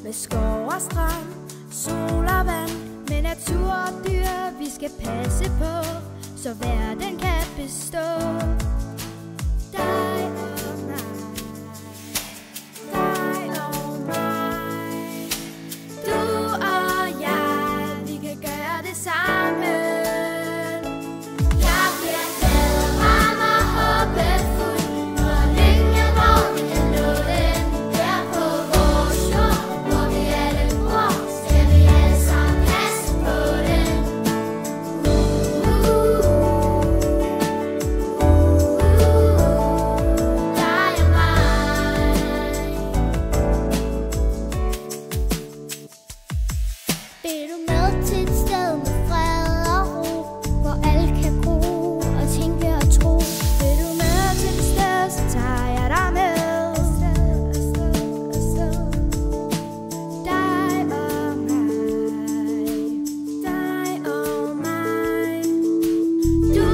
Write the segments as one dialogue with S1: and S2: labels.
S1: med skov og strand, sol og vand, med natur og dyr vi skal passe på, så verden kan bestå. Dig og mig, dig og mig, du og jeg, vi kan gøre det sammen. Jeg bliver glad, varm og håbefuld, når længe hvor vi kan nå den. Der på vores jord, hvor vi alle bor, skal vi alle sammen passe på den. Dig og mig. Vil du med til et sted med fred og ro, hvor alle kan gro og tænke og tro? Vil du med til et sted, så tager jeg dig med. Dig og mig, dig og mig, du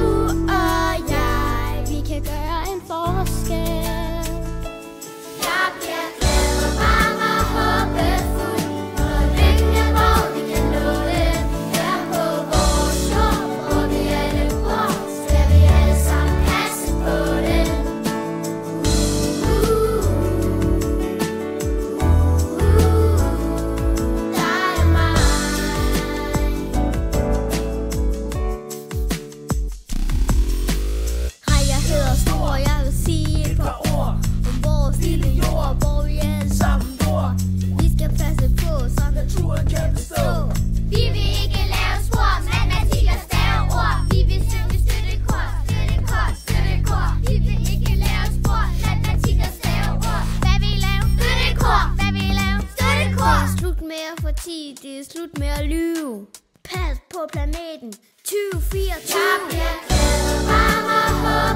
S1: og jeg, vi kan gøre en forskel. Jeg bliver glad, varm og håbefuld, når længe hvor vi kan nå den. Der på vores jord, hvor vi alle bor, skal vi alle sammen passe på den. Dig og mig. Hej, jeg hedder Stor, og jeg vil sige et par ord om vores lille jord, hvor vi alle sammen bor. Vi skal passe på, så naturen kan bestå. Vi vil ikke lave spor, matematik og staveord. Vi vil synge støttekor, støttekor, støttekor. Vi vil ikke lave spor, matematik og staveord. Hvad vi lave? Støttekor. Hvad vi lave? Støttekor. Det er slut med at få tid, det er slut med at lyve. Pas på planeten 2024. Jeg bliver glad, varm og håbefuld.